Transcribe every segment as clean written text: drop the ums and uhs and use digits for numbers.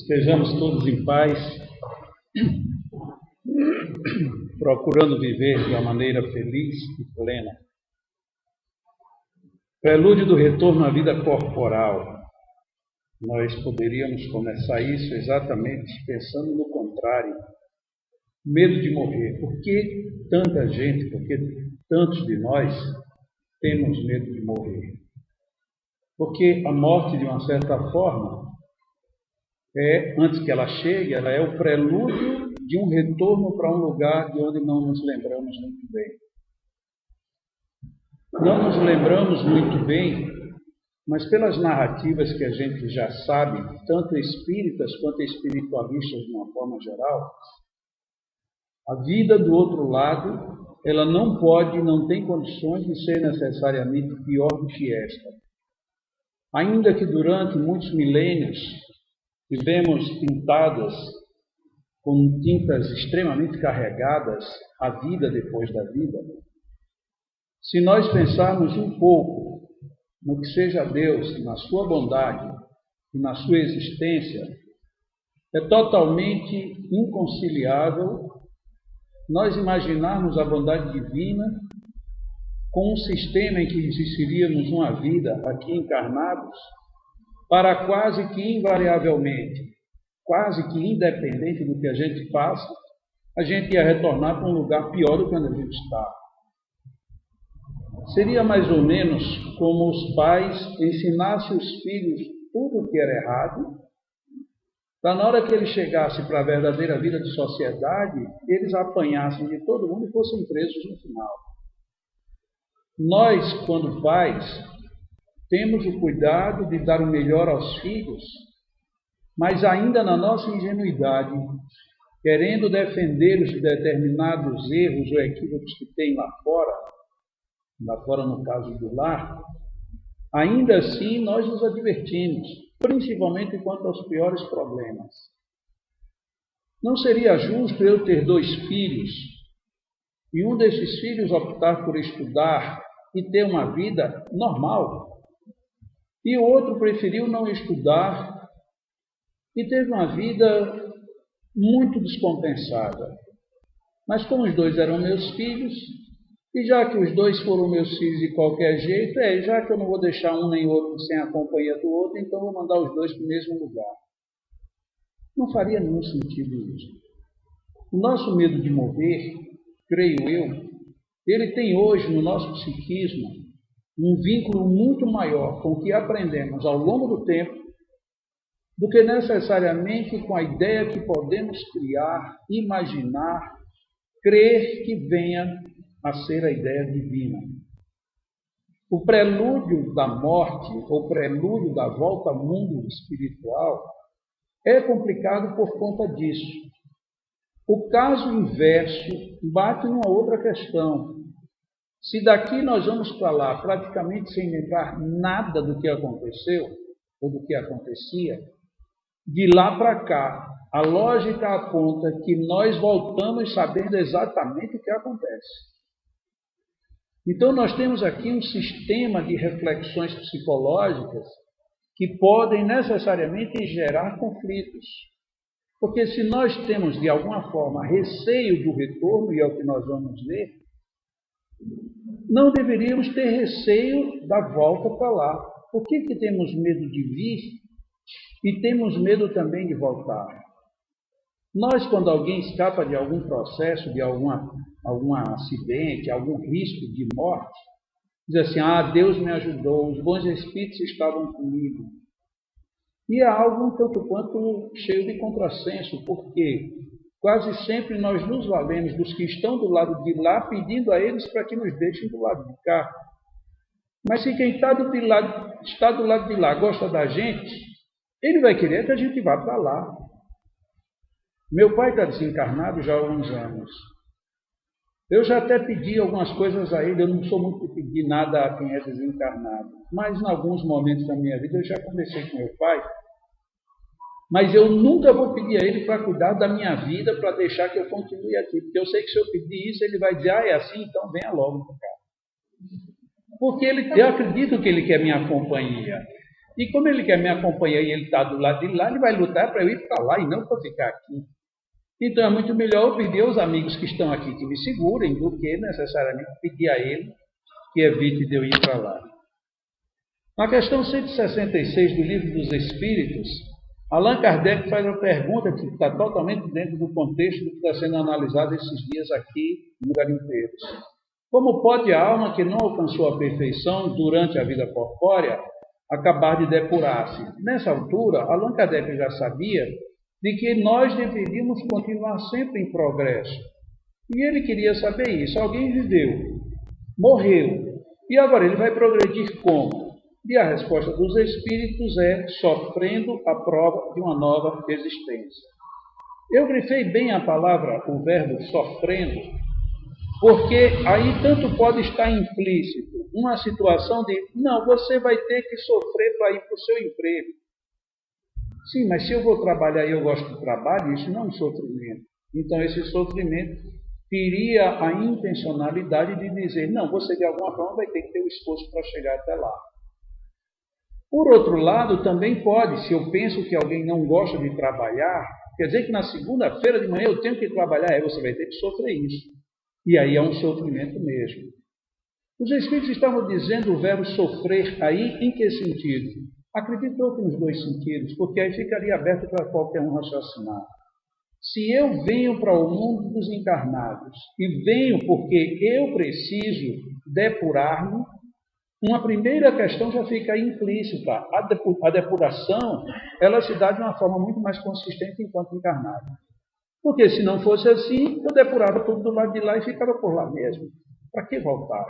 Estejamos todos em paz, procurando viver de uma maneira feliz e plena. Prelúdio do retorno à vida corporal. Nós poderíamos começar isso exatamente pensando no contrário. Medo de morrer. Por que tanta gente, por que tantos de nós temos medo de morrer? Porque a morte, de uma certa forma, antes que ela chegue, ela é o prelúdio de um retorno para um lugar de onde não nos lembramos muito bem. Não nos lembramos muito bem, mas pelas narrativas que a gente já sabe, tanto espíritas quanto espiritualistas de uma forma geral, a vida do outro lado, ela não tem condições de ser necessariamente pior do que esta. Ainda que durante muitos milênios tivemos pintadas com tintas extremamente carregadas a vida depois da vida, se nós pensarmos um pouco no que seja Deus, na sua bondade e na sua existência, é totalmente inconciliável nós imaginarmos a bondade divina com um sistema em que existiríamos uma vida aqui encarnados para quase que invariavelmente, quase que independente do que a gente faça, a gente ia retornar para um lugar pior do que onde a gente está. Seria mais ou menos como os pais ensinassem os filhos tudo o que era errado, para na hora que eles chegassem para a verdadeira vida de sociedade, eles apanhassem de todo mundo e fossem presos no final. Nós, quando pais, temos o cuidado de dar o melhor aos filhos, mas ainda na nossa ingenuidade, querendo defender os determinados erros ou equívocos que tem lá fora no caso do lar, ainda assim nós nos advertimos, principalmente quanto aos piores problemas. Não seria justo eu ter 2 filhos e um desses filhos optar por estudar e ter uma vida normal, e o outro preferiu não estudar e teve uma vida muito descompensada. Mas como os 2 eram meus filhos, e já que os 2 foram meus filhos de qualquer jeito, já que eu não vou deixar um nem outro sem a companhia do outro, então vou mandar os 2 para o mesmo lugar. Não faria nenhum sentido isso. O nosso medo de morrer, creio eu, ele tem hoje no nosso psiquismo um vínculo muito maior com o que aprendemos ao longo do tempo do que necessariamente com a ideia que podemos criar, imaginar, crer que venha a ser a ideia divina. O prelúdio da morte, ou prelúdio da volta ao mundo espiritual, é complicado por conta disso. O caso inverso bate numa outra questão. Se daqui nós vamos para lá praticamente sem lembrar nada do que aconteceu, ou do que acontecia, de lá para cá, a lógica aponta que nós voltamos sabendo exatamente o que acontece. Então, nós temos aqui um sistema de reflexões psicológicas que podem necessariamente gerar conflitos. Porque se nós temos, de alguma forma, receio do retorno, e é o que nós vamos ver, não deveríamos ter receio da volta para lá. Por que temos medo de vir e temos medo também de voltar? Nós, quando alguém escapa de algum processo, de algum acidente, algum risco de morte, diz assim, Deus me ajudou, os bons espíritos estavam comigo. E é algo um tanto quanto cheio de contrassenso, porque quase sempre nós nos valemos dos que estão do lado de lá, pedindo a eles para que nos deixem do lado de cá. Mas se quem está do lado de lá gosta da gente, ele vai querer que a gente vá para lá. Meu pai está desencarnado já há alguns anos. Eu já até pedi algumas coisas a ele, eu não sou muito de pedir nada a quem é desencarnado. Mas em alguns momentos da minha vida eu já conversei com meu pai. Mas eu nunca vou pedir a ele para cuidar da minha vida, para deixar que eu continue aqui. Porque eu sei que se eu pedir isso, ele vai dizer, é assim, então venha logo para cá. Porque eu acredito que ele quer minha companhia. E como ele quer me acompanhar e ele está do lado de lá, ele vai lutar para eu ir para lá e não para ficar aqui. Então é muito melhor eu pedir aos amigos que estão aqui que me segurem do que necessariamente pedir a ele que evite de eu ir para lá. Na questão 166 do Livro dos Espíritos, Allan Kardec faz uma pergunta que está totalmente dentro do contexto do que está sendo analisado esses dias aqui no Garimpeiros. Como pode a alma que não alcançou a perfeição durante a vida corpórea acabar de depurar-se? Nessa altura, Allan Kardec já sabia de que nós deveríamos continuar sempre em progresso. E ele queria saber isso. Alguém viveu, morreu, e agora ele vai progredir como? E a resposta dos espíritos é sofrendo a prova de uma nova existência. Eu grifei bem a palavra, o verbo sofrendo, porque aí tanto pode estar implícito uma situação de, não, você vai ter que sofrer para ir para o seu emprego. Sim, mas se eu vou trabalhar e eu gosto do trabalho, isso não é um sofrimento. Então esse sofrimento teria a intencionalidade de dizer, não, você de alguma forma vai ter que ter o esforço para chegar até lá. Por outro lado, também pode, se eu penso que alguém não gosta de trabalhar, quer dizer que na segunda-feira de manhã eu tenho que trabalhar, aí você vai ter que sofrer isso. E aí é um sofrimento mesmo. Os Espíritos estavam dizendo o verbo sofrer aí em que sentido? Acredito que nos dois sentidos, porque aí ficaria aberto para qualquer um raciocinar. Se eu venho para o mundo dos encarnados e venho porque eu preciso depurar-me, uma primeira questão já fica implícita. A depuração, ela se dá de uma forma muito mais consistente enquanto encarnado. Porque se não fosse assim, eu depurava tudo do lado de lá e ficava por lá mesmo. Para que voltar?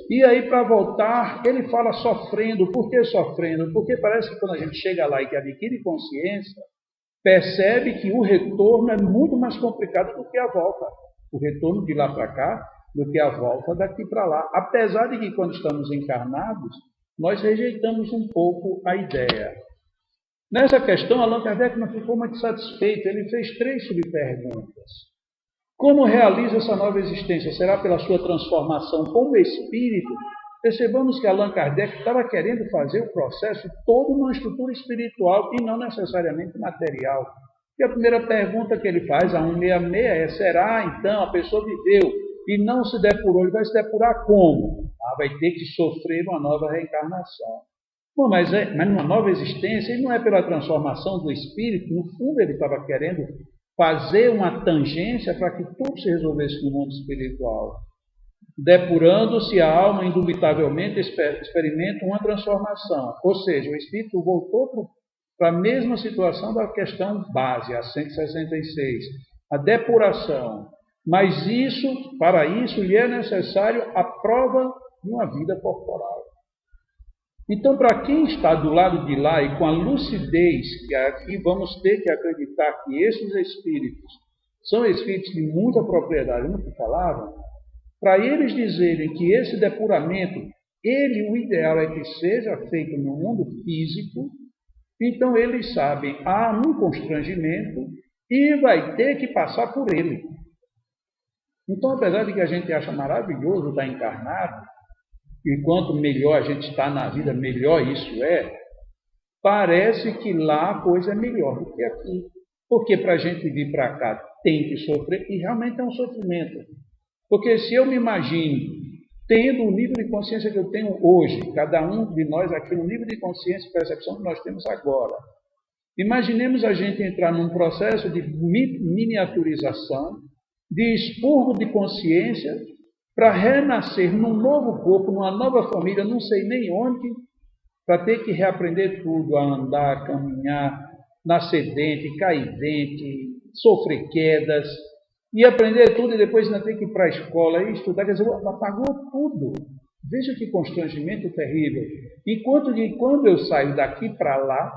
E aí, para voltar, ele fala sofrendo. Por que sofrendo? Porque parece que quando a gente chega lá e que adquire consciência, percebe que o retorno é muito mais complicado do que a volta. O retorno de lá para cá do que a volta daqui para lá. Apesar de que quando estamos encarnados, nós rejeitamos um pouco a ideia. Nessa questão, Allan Kardec não ficou muito satisfeito. Ele fez 3 subperguntas. Como realiza essa nova existência? Será pela sua transformação como espírito? Percebamos que Allan Kardec estava querendo fazer o processo todo numa estrutura espiritual e não necessariamente material. E a primeira pergunta que ele faz, a 166, é: será então a pessoa viveu e não se depurou? Ele vai se depurar como? Vai ter que sofrer uma nova reencarnação. Bom, mas numa nova existência, ele não é pela transformação do espírito. No fundo, ele estava querendo fazer uma tangência para que tudo se resolvesse no mundo espiritual. Depurando-se, a alma indubitavelmente experimenta uma transformação. Ou seja, o espírito voltou para a mesma situação da questão base, a 166, a depuração. Mas para isso, lhe é necessário a prova de uma vida corporal. Então, para quem está do lado de lá e com a lucidez que aqui vamos ter que acreditar que esses espíritos são espíritos de muita propriedade no que falavam, para eles dizerem que esse depuramento, o ideal é que seja feito no mundo físico, então eles sabem, há um constrangimento e vai ter que passar por ele. Então, apesar de que a gente acha maravilhoso estar encarnado, e quanto melhor a gente está na vida, melhor isso é, parece que lá a coisa é melhor do que aqui. Porque para a gente vir para cá tem que sofrer, e realmente é um sofrimento. Porque se eu me imagino tendo o nível de consciência que eu tenho hoje, cada um de nós aqui, no nível de consciência e percepção que nós temos agora, imaginemos a gente entrar num processo de miniaturização, de expurgo de consciência, para renascer num novo corpo, numa nova família, não sei nem onde, para ter que reaprender tudo, a andar, a caminhar, nascer dente, cair dente, sofrer quedas, e aprender tudo e depois ainda ter que ir para a escola e estudar. Quer dizer, apagou tudo. Veja que constrangimento terrível. Enquanto que quando eu saio daqui para lá,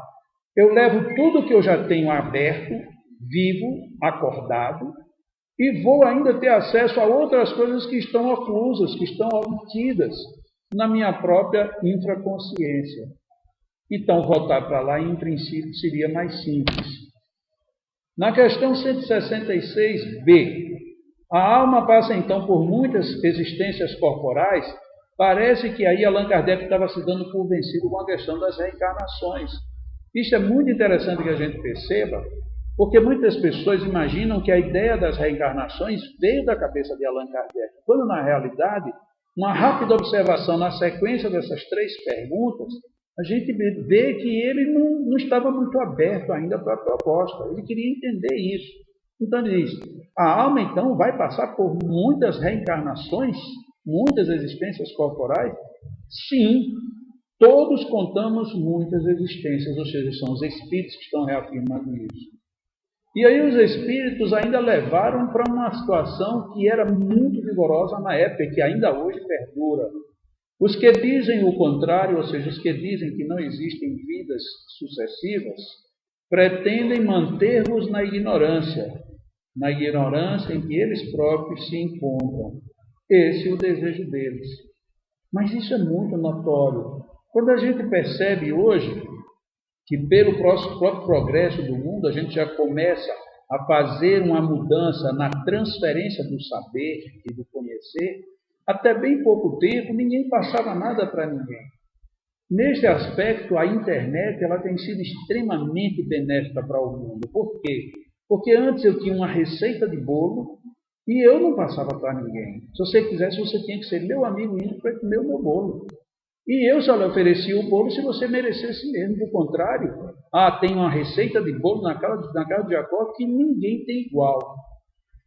eu levo tudo que eu já tenho aberto, vivo, acordado, e vou ainda ter acesso a outras coisas que estão oclusas, que estão obtidas na minha própria infraconsciência. Então, voltar para lá, em princípio, seria mais simples. Na questão 166b, a alma passa então por muitas existências corporais Parece que aí Allan Kardec estava se dando por vencido com a questão das reencarnações. Isso é muito interessante que a gente perceba, porque muitas pessoas imaginam que a ideia das reencarnações veio da cabeça de Allan Kardec, quando na realidade, uma rápida observação na sequência dessas 3 perguntas, a gente vê que ele não estava muito aberto ainda para a proposta, ele queria entender isso. Então ele diz, a alma então vai passar por muitas reencarnações, muitas existências corporais? Sim, todos contamos muitas existências, ou seja, são os espíritos que estão reafirmando isso. E aí os espíritos ainda levaram para uma situação que era muito vigorosa na época e que ainda hoje perdura. Os que dizem o contrário, ou seja, os que dizem que não existem vidas sucessivas, pretendem manter-vos na ignorância em que eles próprios se encontram. Esse é o desejo deles. Mas isso é muito notório. Quando a gente percebe hoje que pelo próprio progresso do mundo a gente já começa a fazer uma mudança na transferência do saber e do conhecer, até bem pouco tempo ninguém passava nada para ninguém. Neste aspecto, a internet ela tem sido extremamente benéfica para o mundo. Por quê? Porque antes eu tinha uma receita de bolo e eu não passava para ninguém. Se você quisesse, você tinha que ser meu amigo íntimo para comer o meu bolo. E eu só lhe oferecia o bolo se você merecesse mesmo. Do contrário, tem uma receita de bolo na casa de Jacó que ninguém tem igual.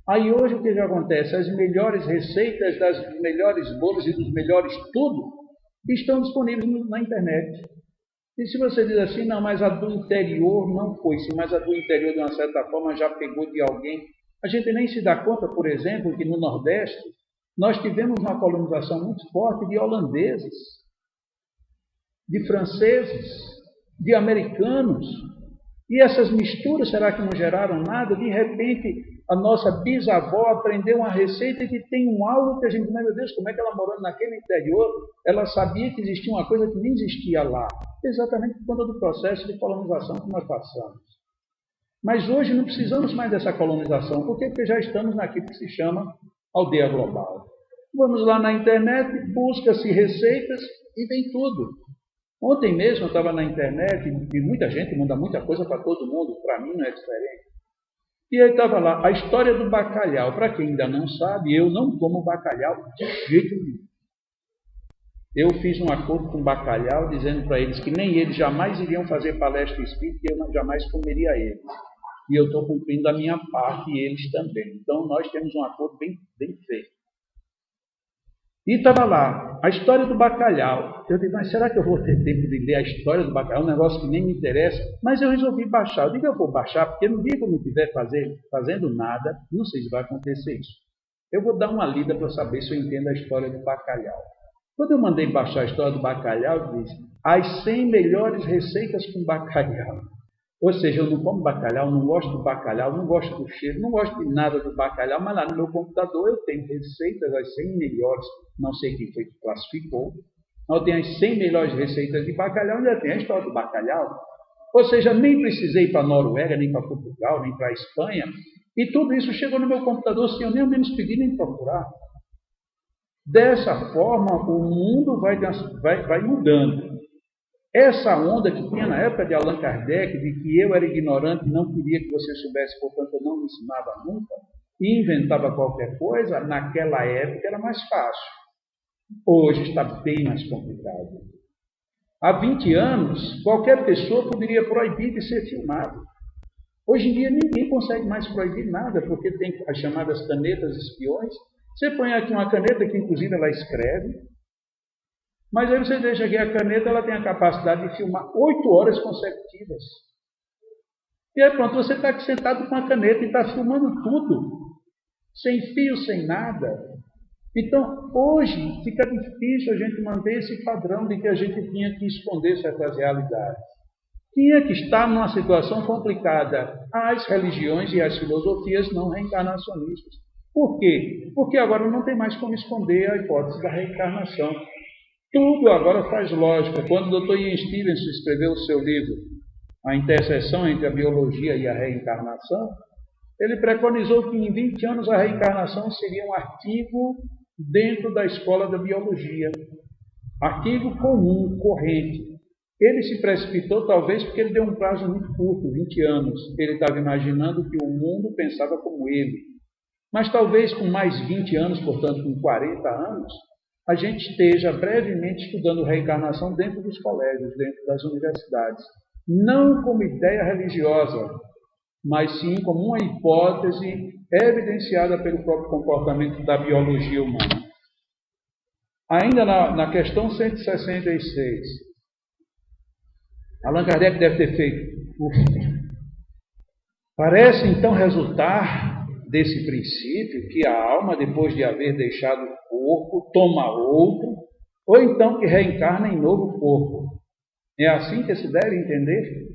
Aí hoje o que acontece? As melhores receitas dos melhores bolos e dos melhores tudo estão disponíveis na internet. E se você diz assim, não, mas a do interior não foi, sim, mas a do interior de uma certa forma já pegou de alguém. A gente nem se dá conta, por exemplo, que no Nordeste nós tivemos uma colonização muito forte de holandeses, de franceses, de americanos. E essas misturas, será que não geraram nada? De repente, a nossa bisavó aprendeu uma receita que tem um algo que a gente, meu Deus, como é que ela morando naquele interior, ela sabia que existia uma coisa que nem existia lá. Exatamente por conta do processo de colonização que nós passamos. Mas hoje não precisamos mais dessa colonização. Por quê? Porque já estamos naquilo que se chama aldeia global. Vamos lá na internet, busca-se receitas e vem tudo. Ontem mesmo eu estava na internet e muita gente manda muita coisa para todo mundo, para mim não é diferente. E aí estava lá, a história do bacalhau. Para quem ainda não sabe, eu não como bacalhau de jeito nenhum. Eu fiz um acordo com o bacalhau, dizendo para eles que nem eles jamais iriam fazer palestra espírita e eu jamais comeria eles. E eu estou cumprindo a minha parte e eles também. Então nós temos um acordo bem feito. E estava lá, a história do bacalhau. Eu digo, mas será que eu vou ter tempo de ler a história do bacalhau? É um negócio que nem me interessa. Mas eu resolvi baixar. Eu digo, eu vou baixar, porque no dia que eu não estiver fazendo nada, não sei se vai acontecer isso. Eu vou dar uma lida para saber se eu entendo a história do bacalhau. Quando eu mandei baixar a história do bacalhau, eu disse, as 100 melhores receitas com bacalhau. Ou seja, eu não como bacalhau, não gosto do bacalhau, não gosto do cheiro, não gosto de nada do bacalhau, mas lá no meu computador eu tenho receitas, as 100 melhores, não sei quem foi que classificou, eu tenho as 100 melhores receitas de bacalhau, ainda tem a história do bacalhau. Ou seja, nem precisei ir para a Noruega, nem para Portugal, nem para a Espanha, e tudo isso chegou no meu computador sem eu nem ao menos pedir nem procurar. Dessa forma, o mundo vai mudando. Essa onda que tinha na época de Allan Kardec, de que eu era ignorante e não queria que você soubesse, portanto eu não me ensinava nunca, e inventava qualquer coisa, naquela época era mais fácil. Hoje está bem mais complicado. Há 20 anos, qualquer pessoa poderia proibir de ser filmado. Hoje em dia ninguém consegue mais proibir nada, porque tem as chamadas canetas espiões. Você põe aqui uma caneta que inclusive ela escreve, mas aí você deixa aqui a caneta, ela tem a capacidade de filmar 8 horas consecutivas. E aí pronto, você está aqui sentado com a caneta e está filmando tudo, sem fio, sem nada. Então, hoje fica difícil a gente manter esse padrão de que a gente tinha que esconder certas realidades. Tinha que estar numa situação complicada. As religiões e as filosofias não reencarnacionistas. Por quê? Porque agora não tem mais como esconder a hipótese da reencarnação. Tudo agora faz lógica. Quando o Dr. Ian Stevenson escreveu o seu livro A Interseção entre a Biologia e a Reencarnação, ele preconizou que em 20 anos a reencarnação seria um artigo dentro da escola da biologia. Artigo comum, corrente. Ele se precipitou talvez porque ele deu um prazo muito curto, 20 anos. Ele estava imaginando que o mundo pensava como ele. Mas talvez com mais 20 anos, portanto com 40 anos, a gente esteja brevemente estudando reencarnação dentro dos colégios, dentro das universidades. Não como ideia religiosa, mas sim como uma hipótese evidenciada pelo próprio comportamento da biologia humana. Ainda na questão 166, Allan Kardec deve ter feito. Parece então resultar desse princípio que a alma, depois de haver deixado o corpo, toma outro, ou então que reencarna em novo corpo. É assim que se deve entender?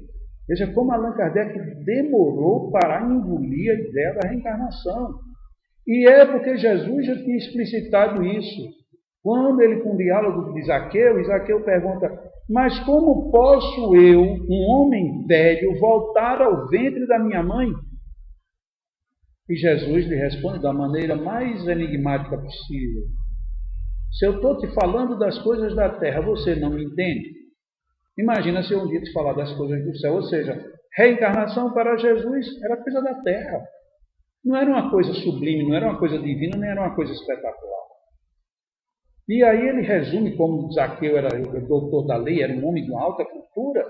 Veja como Allan Kardec demorou para engolir a ideia da reencarnação. E é porque Jesus já tinha explicitado isso. Quando ele, com o diálogo de Zaqueu pergunta: mas como posso eu, um homem velho, voltar ao ventre da minha mãe? E Jesus lhe responde da maneira mais enigmática possível: se eu estou te falando das coisas da terra, você não me entende? Imagina se eu um dia te falar das coisas do céu. Ou seja, reencarnação para Jesus era coisa da terra. Não era uma coisa sublime, não era uma coisa divina, nem era uma coisa espetacular. E aí ele resume, como Zaqueu era o doutor da lei, era um homem de uma alta cultura,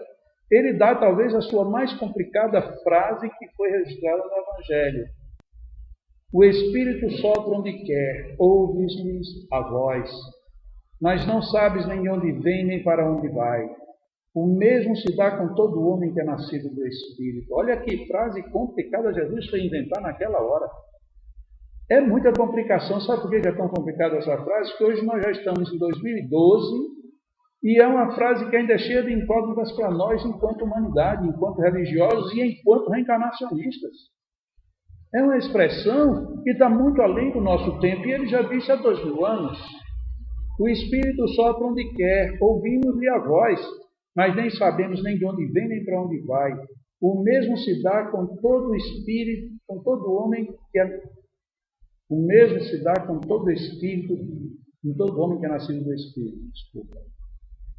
ele dá talvez a sua mais complicada frase que foi registrada no Evangelho. O Espírito sopra onde quer, ouves-lhes a voz, mas não sabes nem de onde vem, nem para onde vai. O mesmo se dá com todo homem que é nascido do Espírito. Olha que frase complicada Jesus foi inventar naquela hora. É muita complicação. Sabe por que é tão complicada essa frase? Porque hoje nós já estamos em 2012 e é uma frase que ainda é cheia de incógnitas para nós enquanto humanidade, enquanto religiosos e enquanto reencarnacionistas. É uma expressão que está muito além do nosso tempo, e ele já disse há 2000 anos. O Espírito sopra onde quer, ouvimos-lhe a voz, mas nem sabemos nem de onde vem, nem para onde vai. O mesmo se dá com todo espírito, com todo homem que é... O mesmo se dá com todo espírito, com todo homem que é nascido do Espírito. Desculpa.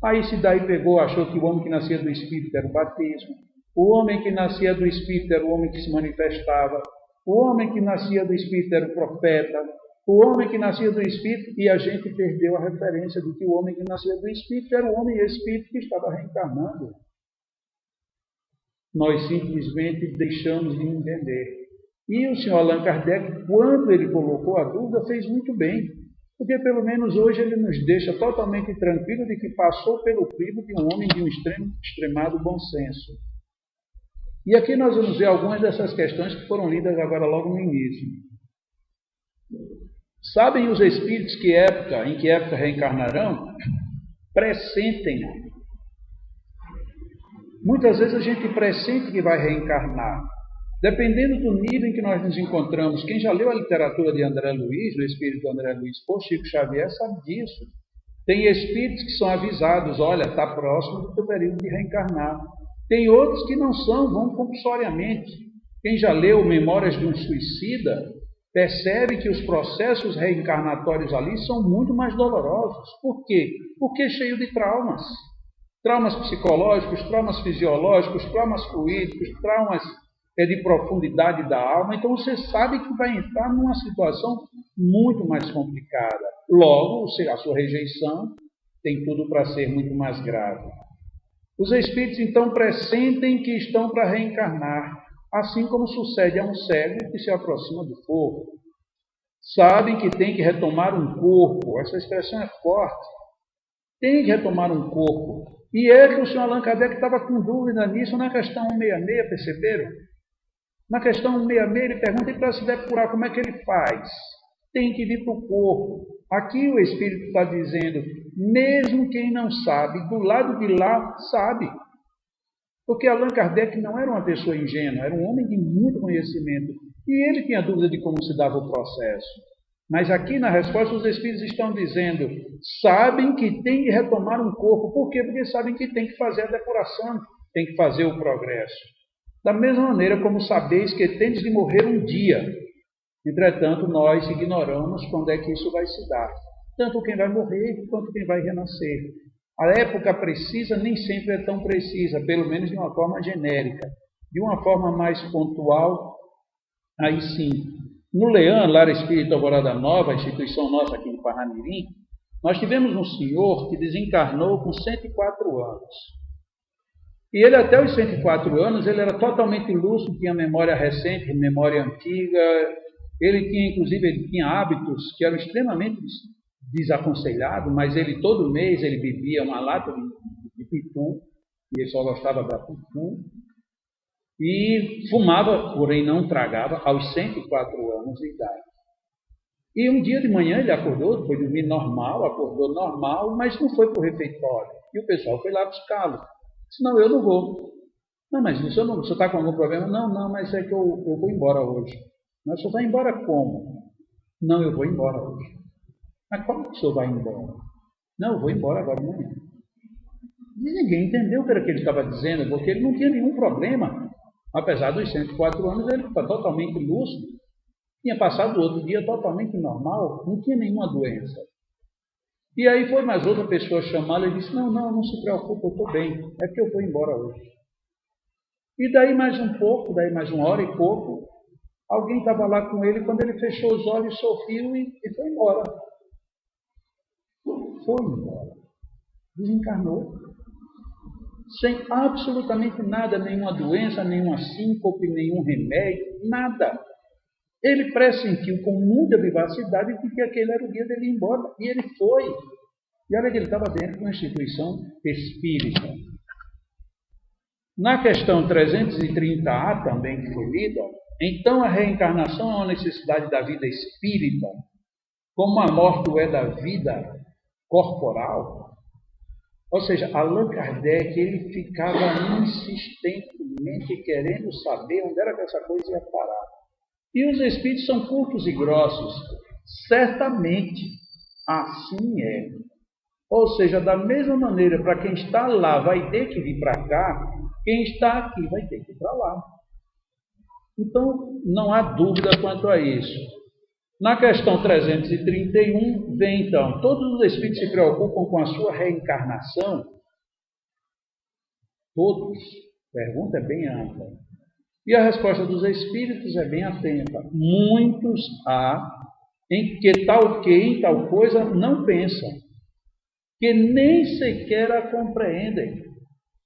Aí se daí pegou, achou que o homem que nascia do Espírito era o batismo. O homem que nascia do Espírito era o homem que se manifestava. O homem que nascia do Espírito era o profeta. O homem que nascia do Espírito, e a gente perdeu a referência de que o homem que nascia do Espírito era o homem Espírito que estava reencarnando. Nós simplesmente deixamos de entender. E o senhor Allan Kardec, quando ele colocou a dúvida, fez muito bem, porque pelo menos hoje ele nos deixa totalmente tranquilo de que passou pelo crivo de um homem de um extremado bom senso. E aqui nós vamos ver algumas dessas questões que foram lidas agora logo no início. Sabem os espíritos em que época reencarnarão? Pressentem. Muitas vezes a gente pressente que vai reencarnar. Dependendo do nível em que nós nos encontramos, quem já leu a literatura de André Luiz, do espírito de André Luiz por Chico Xavier, sabe disso. Tem espíritos que são avisados: olha, está próximo do teu período de reencarnar. Tem outros que não são, vão compulsoriamente. Quem já leu Memórias de um Suicida, percebe que os processos reencarnatórios ali são muito mais dolorosos. Por quê? Porque é cheio de traumas. Traumas psicológicos, traumas fisiológicos, traumas fluídicos, traumas de profundidade da alma. Então você sabe que vai entrar numa situação muito mais complicada. Logo, a sua rejeição tem tudo para ser muito mais grave. Os espíritos então pressentem que estão para reencarnar, assim como sucede a um cego que se aproxima do fogo. Sabem que tem que retomar um corpo. Essa expressão é forte. Tem que retomar um corpo. E é que o senhor Allan Kardec estava com dúvida nisso na questão 166, perceberam? Na questão 166 ele pergunta: e para se depurar, como é que ele faz? Tem que vir para o corpo. Aqui o Espírito está dizendo, mesmo quem não sabe, do lado de lá sabe. Porque Allan Kardec não era uma pessoa ingênua, era um homem de muito conhecimento. E ele tinha dúvida de como se dava o processo. Mas aqui na resposta os Espíritos estão dizendo, sabem que tem que retomar um corpo. Por quê? Porque sabem que tem que fazer a depuração, tem que fazer o progresso. Da mesma maneira como sabeis que tendes de morrer um dia. Entretanto, nós ignoramos quando é que isso vai se dar. tanto quem vai morrer quanto quem vai renascer. A época precisa nem sempre é tão precisa, pelo menos de uma forma genérica. De uma forma mais pontual, aí sim. No Leão, Lar Espírita Alvorada Nova, a instituição nossa aqui em Parnamirim, nós tivemos um senhor que desencarnou com 104 anos. E ele, até os 104 anos, ele era totalmente lúcido, tinha memória recente, memória antiga. Ele tinha hábitos que eram extremamente desaconselhados, mas ele, todo mês, ele bebia uma lata de pitu, e ele só gostava da pitu, e fumava, porém não tragava, aos 104 anos de idade. E um dia de manhã ele acordou, foi dormir normal, acordou normal, mas não foi para o refeitório. E o pessoal foi lá buscá-lo. Disse, não, eu não vou. Não, mas o senhor está com algum problema? Não, mas é que eu vou embora hoje. Mas o senhor vai embora como? Não, eu vou embora hoje. Mas como que o senhor vai embora? Não, eu vou embora agora de manhã. E ninguém entendeu o que era que ele estava dizendo, porque ele não tinha nenhum problema. Apesar dos 104 anos, ele está totalmente lúcido. Tinha passado o outro dia totalmente normal, não tinha nenhuma doença. E aí foi mais outra pessoa chamá-lo e disse, não se preocupe, eu estou bem, é que eu vou embora hoje. E daí mais um pouco, daí mais uma hora e pouco, alguém estava lá com ele, quando ele fechou os olhos, sorriu e foi embora. Foi embora. Desencarnou. Sem absolutamente nada, nenhuma doença, nenhuma síncope, nenhum remédio, nada. Ele pressentiu com muita vivacidade de que aquele era o dia dele ir embora. E ele foi. E olha que ele estava dentro de uma instituição espírita. Na questão 330A, também que foi lida, então a reencarnação é uma necessidade da vida espírita, como a morte é da vida corporal. Ou seja, Allan Kardec, ele ficava insistentemente querendo saber onde era que essa coisa ia parar. E os espíritos são curtos e grossos. Certamente, assim é. Ou seja, da mesma maneira, para quem está lá vai ter que vir para cá, quem está aqui vai ter que ir para lá. Então, não há dúvida quanto a isso. Na questão 331, vem então, todos os espíritos se preocupam com a sua reencarnação? Todos. A pergunta é bem ampla. E a resposta dos espíritos é bem atenta. Muitos há em que em tal coisa não pensam, que nem sequer a compreendem.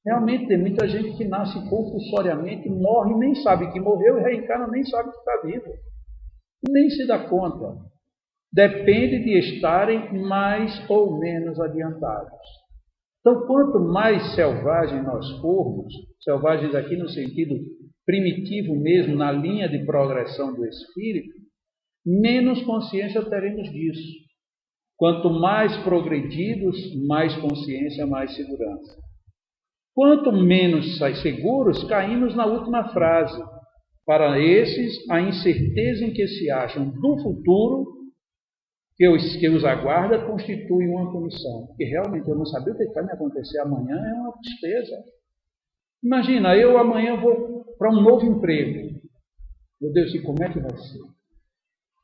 Realmente tem muita gente que nasce compulsoriamente, morre, nem sabe que morreu, e reencarna, nem sabe que está vivo. Nem se dá conta. Depende de estarem mais ou menos adiantados. Então, quanto mais selvagem nós formos, selvagens aqui no sentido primitivo mesmo, na linha de progressão do espírito, menos consciência teremos disso. Quanto mais progredidos, mais consciência, mais segurança. Quanto menos seguros, caímos na última frase. Para esses, a incerteza em que se acham do futuro que os aguarda constitui uma condição. Porque realmente eu não saber o que vai me acontecer amanhã é uma tristeza. Imagina, eu amanhã vou para um novo emprego. Meu Deus, e como é que vai ser?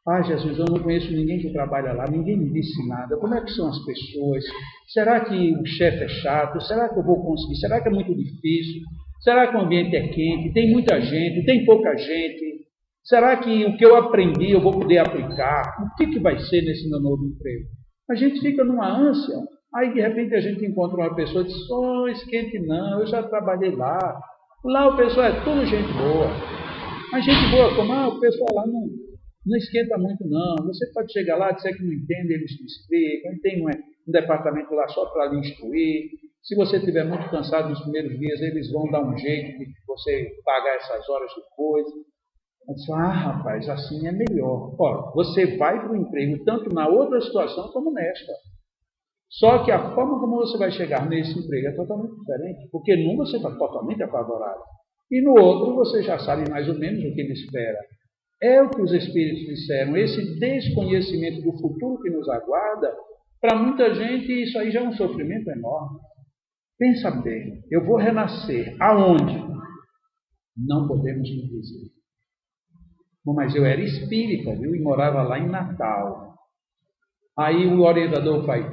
Ah, Jesus, eu não conheço ninguém que trabalha lá, ninguém me disse nada. Como é que são as pessoas? Será que o chefe é chato? Será que eu vou conseguir? Será que é muito difícil? Será que o ambiente é quente? Tem muita gente? Tem pouca gente? Será que o que eu aprendi eu vou poder aplicar? O que vai ser nesse meu novo emprego? A gente fica numa ânsia. Aí, de repente, a gente encontra uma pessoa e diz, esquente não, eu já trabalhei lá. Lá o pessoal é tudo gente boa. A gente boa como, o pessoal lá não esquenta muito não. Você pode chegar lá, dizer que não entende, eles te explicam. Tem um departamento lá só para lhe instruir. Se você estiver muito cansado nos primeiros dias, eles vão dar um jeito de você pagar essas horas depois. Eu disse, rapaz, assim é melhor. Ora, você vai para o emprego tanto na outra situação como nesta. Só que a forma como você vai chegar nesse emprego é totalmente diferente, porque num você está totalmente apavorado. E no outro você já sabe mais ou menos o que ele espera. É o que os espíritos disseram, esse desconhecimento do futuro que nos aguarda, para muita gente isso aí já é um sofrimento enorme. Pensa bem, eu vou renascer. Aonde? Não podemos me dizer. Bom, mas eu era espírita, viu? E morava lá em Natal. Aí o orientador faz,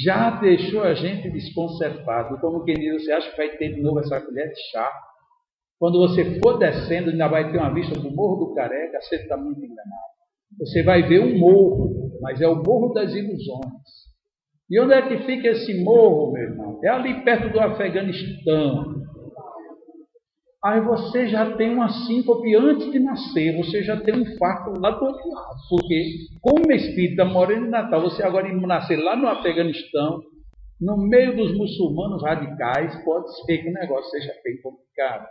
já deixou a gente desconcertado. Como quem diz, você acha que vai ter de novo essa colher de chá? Quando você for descendo, ainda vai ter uma vista do Morro do Careca, você está muito enganado. Você vai ver um morro, mas é o Morro das Ilusões. E onde é que fica esse morro, meu irmão? É ali perto do Afeganistão. Aí você já tem uma síncope antes de nascer, você já tem um infarto lá do outro lado. Porque, como espírita morando em Natal, você agora nascer lá no Afeganistão, no meio dos muçulmanos radicais, pode ser que o negócio seja bem complicado.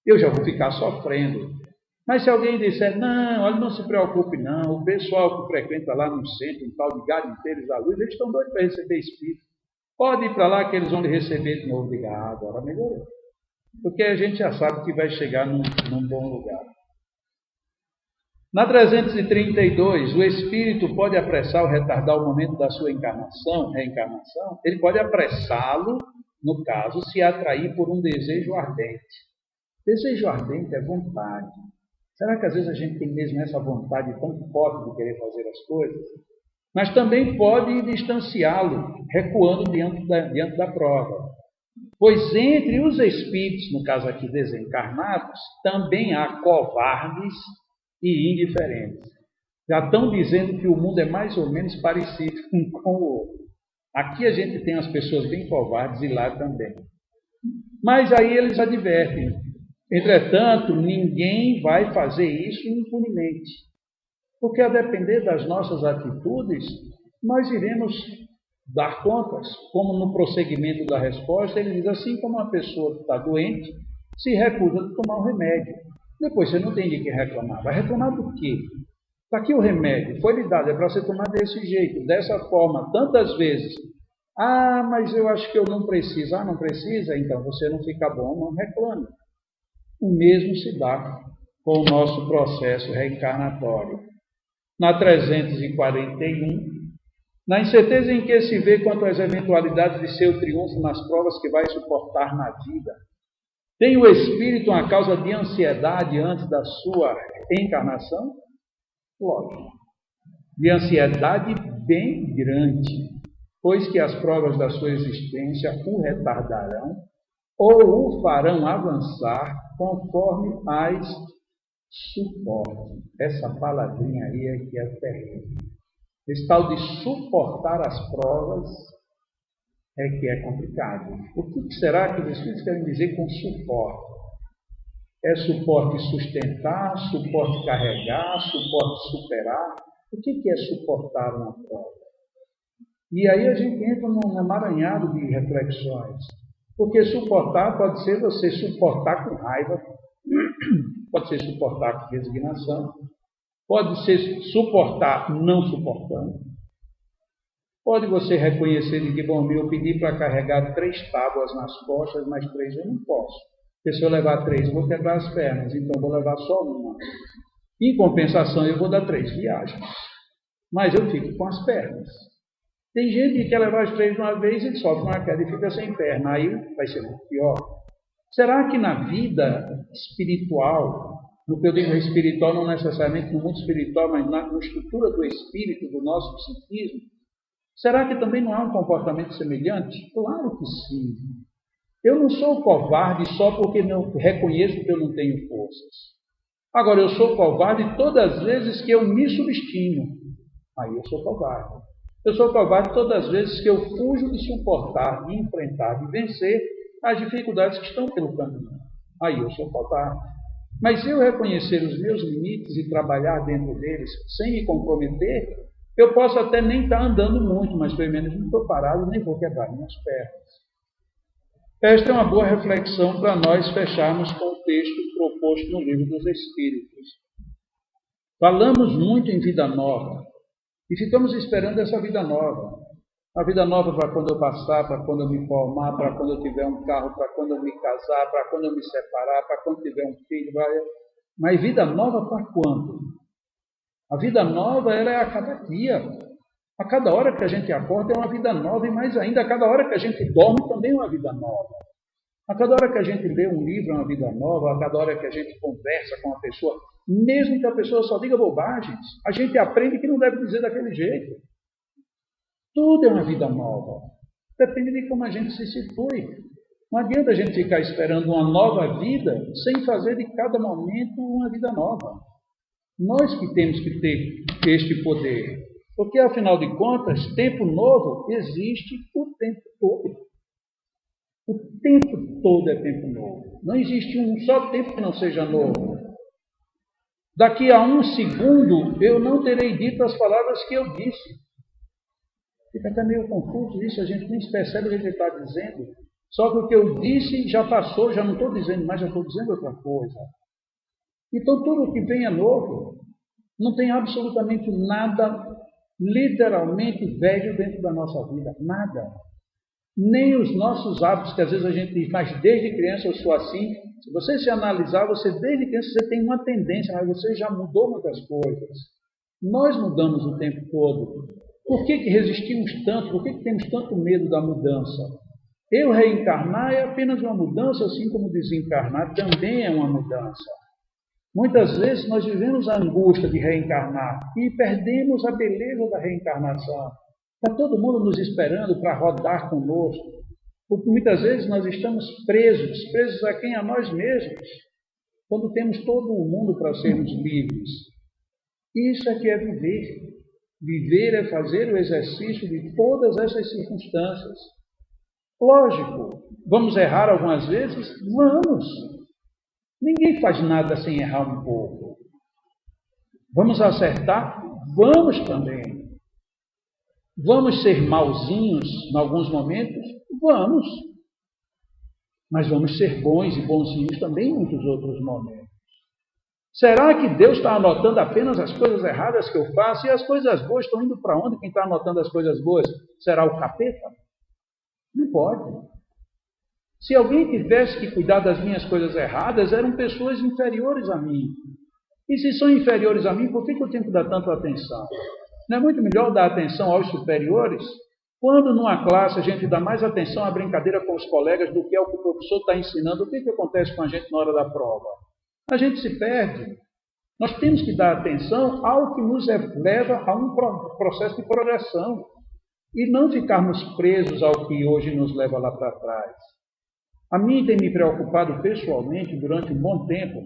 Eu já vou ficar sofrendo. Mas se alguém disser, não, olha, não se preocupe não, o pessoal que frequenta lá no centro, um tal de Garimpeiros da Luz, eles estão doidos para receber espírito. Pode ir para lá que eles vão lhe receber de novo. Diga, agora melhorou. Porque a gente já sabe que vai chegar num bom lugar. Na 332, o espírito pode apressar ou retardar o momento da sua reencarnação? Ele pode apressá-lo, no caso, se atrair por um desejo ardente. Desejo ardente é vontade. Será que às vezes a gente tem mesmo essa vontade tão forte de querer fazer as coisas? Mas também pode distanciá-lo, recuando diante da prova. Pois entre os espíritos, no caso aqui desencarnados, também há covardes e indiferentes. Já estão dizendo que o mundo é mais ou menos parecido com o outro. Aqui a gente tem as pessoas bem covardes e lá também. Mas aí eles advertem. Entretanto, ninguém vai fazer isso impunemente. Porque a depender das nossas atitudes, nós iremos dar contas. Como no prosseguimento da resposta, ele diz assim, como uma pessoa que está doente se recusa de tomar um remédio. Depois você não tem de que reclamar. Vai reclamar do quê? Está aqui o remédio, foi lhe dado, é para você tomar desse jeito, dessa forma, tantas vezes. Ah, mas eu acho que eu não preciso. Ah, não precisa? Então você não fica bom, não reclame. O mesmo se dá com o nosso processo reencarnatório. Na 341, na incerteza em que se vê quanto às eventualidades de seu triunfo nas provas que vai suportar na vida, tem o espírito uma causa de ansiedade antes da sua encarnação? Lógico. De ansiedade bem grande, pois que as provas da sua existência o retardarão ou o farão avançar conforme as suporte. Essa palavrinha aí é que é terrível. Esse tal de suportar as provas é que é complicado. O que será que os Espíritos querem dizer com suporte? É suporte sustentar, suporte carregar, suporte superar? O que é suportar uma prova? E aí a gente entra num emaranhado de reflexões. Porque suportar pode ser você suportar com raiva, pode ser suportar com resignação, pode ser suportar não suportando. Pode você reconhecer de que, bom, eu pedi para carregar 3 tábuas nas costas, mas 3 eu não posso. Porque se eu levar 3, eu vou quebrar as pernas, então eu vou levar só uma. Em compensação, eu vou dar 3 viagens. Mas eu fico com as pernas. Tem gente que quer levar as 3 de uma vez e sofre uma queda e fica sem perna. Aí vai ser muito pior. Será que na vida espiritual, no que eu digo espiritual, não necessariamente no mundo espiritual, mas na estrutura do espírito, do nosso psiquismo, será que também não há um comportamento semelhante? Claro que sim. Eu não sou covarde só porque não reconheço que eu não tenho forças. Agora, eu sou covarde todas as vezes que eu me subestimo. Aí eu sou covarde. Eu sou covarde todas as vezes que eu fujo de suportar, de enfrentar, de vencer as dificuldades que estão pelo caminho. Aí eu sou covarde. Mas se eu reconhecer os meus limites e trabalhar dentro deles sem me comprometer, eu posso até nem estar andando muito, mas pelo menos não estou parado, nem vou quebrar minhas pernas. Esta é uma boa reflexão para nós fecharmos com o texto proposto no Livro dos Espíritos. Falamos muito em vida nova e ficamos esperando essa vida nova. A vida nova para quando eu passar, para quando eu me formar, para quando eu tiver um carro, para quando eu me casar, para quando eu me separar, para quando tiver um filho. Mas vida nova para quando? A vida nova ela é a cada dia. A cada hora que a gente acorda é uma vida nova e mais ainda, a cada hora que a gente dorme também é uma vida nova. A cada hora que a gente lê um livro, é uma vida nova. A cada hora que a gente conversa com uma pessoa, mesmo que a pessoa só diga bobagens, a gente aprende que não deve dizer daquele jeito. Tudo é uma vida nova. Depende de como a gente se situe. Não adianta a gente ficar esperando uma nova vida sem fazer de cada momento uma vida nova. Nós que temos que ter este poder. Porque, afinal de contas, tempo novo existe o tempo todo. O tempo todo é tempo novo. Não existe um só tempo que não seja novo. Daqui a um segundo, eu não terei dito as palavras que eu disse. Fica até meio confuso isso, a gente nem percebe o que ele está dizendo. Só que o que eu disse já passou, já não estou dizendo mais, já estou dizendo outra coisa. Então, tudo que vem é novo. Não tem absolutamente nada literalmente velho dentro da nossa vida. Nada. Nem os nossos hábitos, que às vezes a gente diz, mas desde criança eu sou assim. Se você se analisar, você desde criança você tem uma tendência, mas você já mudou muitas coisas. Nós mudamos o tempo todo. Por que resistimos tanto? Por que temos tanto medo da mudança? Eu reencarnar é apenas uma mudança, assim como desencarnar também é uma mudança. Muitas vezes nós vivemos a angústia de reencarnar e perdemos a beleza da reencarnação. Está todo mundo nos esperando para rodar conosco. Porque muitas vezes nós estamos presos a quem? A nós mesmos, quando temos todo o mundo para sermos livres. Isso é que é viver. Viver é fazer o exercício de todas essas circunstâncias. Lógico, vamos errar algumas vezes? Vamos. Ninguém faz nada sem errar um pouco. Vamos acertar? Vamos também. Vamos ser mauzinhos em alguns momentos? Vamos. Mas vamos ser bons e bonzinhos também em muitos outros momentos. Será que Deus está anotando apenas as coisas erradas que eu faço e as coisas boas estão indo para onde? Quem está anotando as coisas boas? Será o capeta? Não pode. Se alguém tivesse que cuidar das minhas coisas erradas, eram pessoas inferiores a mim. E se são inferiores a mim, por que eu tenho que dar tanta atenção? Não é muito melhor dar atenção aos superiores? Quando numa classe a gente dá mais atenção à brincadeira com os colegas do que ao que o professor está ensinando, o que acontece com a gente na hora da prova? A gente se perde. Nós temos que dar atenção ao que nos leva a um processo de progressão e não ficarmos presos ao que hoje nos leva lá para trás. A mim tem me preocupado pessoalmente durante um bom tempo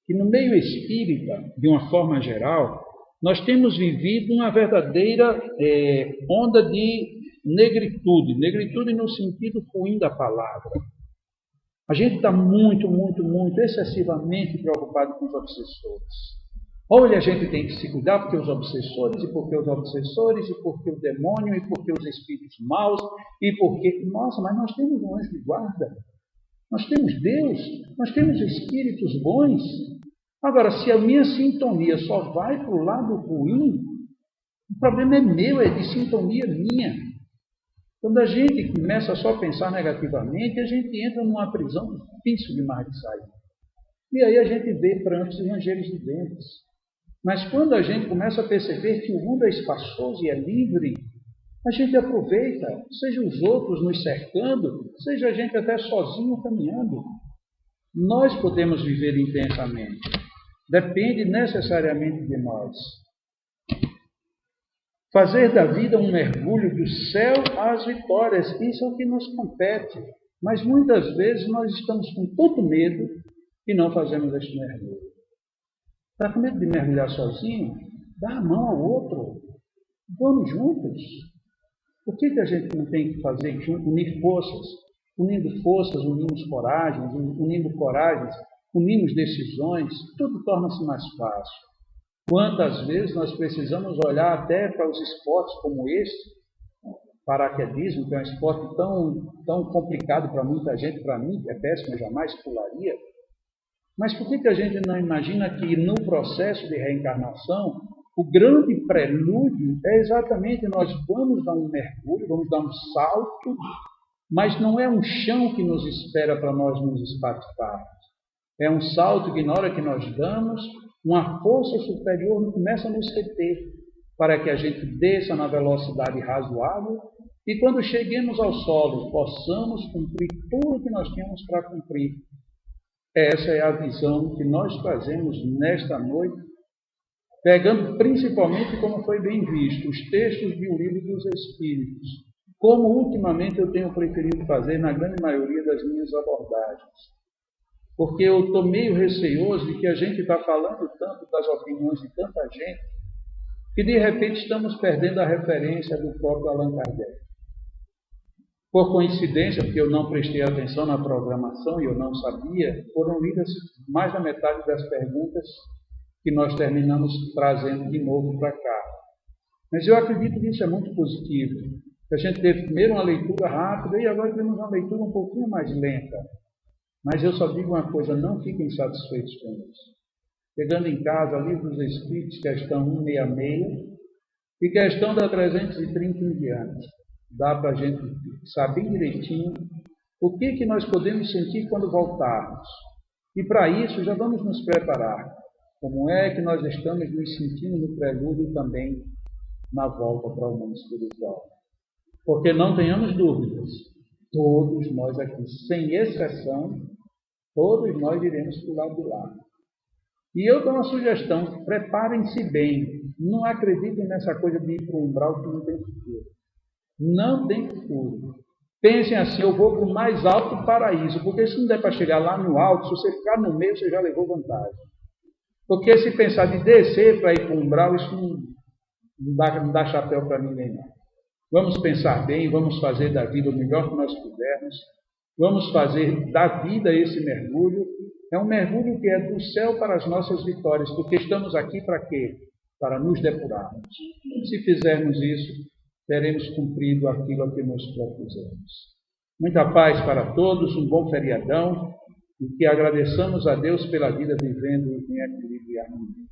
que no meio espírita, de uma forma geral, nós temos vivido uma verdadeira onda de negritude no sentido ruim da palavra. A gente está muito, excessivamente preocupado com os obsessores. Olha, a gente tem que se cuidar porque os obsessores, e porque o demônio, e porque os espíritos maus, e porque... Nossa, mas nós temos um anjo de guarda. Nós temos Deus, nós temos espíritos bons. Agora, se a minha sintonia só vai para o lado ruim, o problema é meu, é de sintonia minha. Quando a gente começa só a pensar negativamente, a gente entra numa prisão difícil demais de sair. E aí a gente vê prantos e rangeiros de dentes. Mas quando a gente começa a perceber que o mundo é espaçoso e é livre, a gente aproveita, seja os outros nos cercando, seja a gente até sozinho caminhando. Nós podemos viver intensamente. Depende necessariamente de nós. Fazer da vida um mergulho do céu às vitórias, isso é o que nos compete. Mas muitas vezes nós estamos com tanto medo e não fazemos este mergulho. Está com medo de mergulhar sozinho? Dá a mão ao outro. Vamos juntos. O que a gente não tem que fazer? Unir forças. Unindo forças, unimos coragens, unimos decisões, tudo torna-se mais fácil. Quantas vezes nós precisamos olhar até para os esportes como este, paraquedismo, que é um esporte tão complicado para muita gente, para mim, que é péssimo, eu jamais pularia. Mas por que a gente não imagina que no processo de reencarnação, o grande prelúdio é exatamente nós vamos dar um mergulho, vamos dar um salto, mas não é um chão que nos espera para nós nos espatifar. É um salto que na hora que nós damos, uma força superior começa a nos reter para que a gente desça na velocidade razoável E quando cheguemos ao solo, possamos cumprir tudo o que nós tínhamos para cumprir. Essa é a visão que nós trazemos nesta noite, pegando principalmente, como foi bem visto, os textos do Livro dos Espíritos, como ultimamente eu tenho preferido fazer na grande maioria das minhas abordagens. Porque eu estou meio receoso de que a gente está falando tanto das opiniões de tanta gente, que de repente estamos perdendo a referência do próprio Allan Kardec. Por coincidência, porque eu não prestei atenção na programação e eu não sabia, foram lidas mais da metade das perguntas que nós terminamos trazendo de novo para cá. Mas eu acredito que isso é muito positivo. A gente teve primeiro uma leitura rápida e agora temos uma leitura um pouquinho mais lenta. Mas eu só digo uma coisa, não fiquem satisfeitos com isso. Pegando em casa, Livro dos Espíritos, questão 166 e questão da 330 em diante. Dá para a gente saber direitinho o que nós podemos sentir quando voltarmos. E para isso já vamos nos preparar. Como é que nós estamos nos sentindo no prelúdio também na volta para o mundo espiritual. Porque não tenhamos dúvidas, todos nós aqui, sem exceção, todos nós iremos para o lado de lá. E eu dou uma sugestão, preparem-se bem. Não acreditem nessa coisa de ir para o umbral que não tem futuro. Não tem futuro. Pensem assim, eu vou para o mais alto paraíso, porque se não der para chegar lá no alto, se você ficar no meio, você já levou vantagem. Porque se pensar de descer para ir para o umbral, isso não dá chapéu para ninguém não. Vamos pensar bem, vamos fazer da vida o melhor que nós pudermos, vamos fazer da vida esse mergulho. É um mergulho que é do céu para as nossas vitórias, porque estamos aqui para quê? Para nos depurarmos. Se fizermos isso, teremos cumprido aquilo a que nos propusemos. Muita paz para todos, um bom feriadão, e que agradeçamos a Deus pela vida vivendo em equilíbrio e harmonia.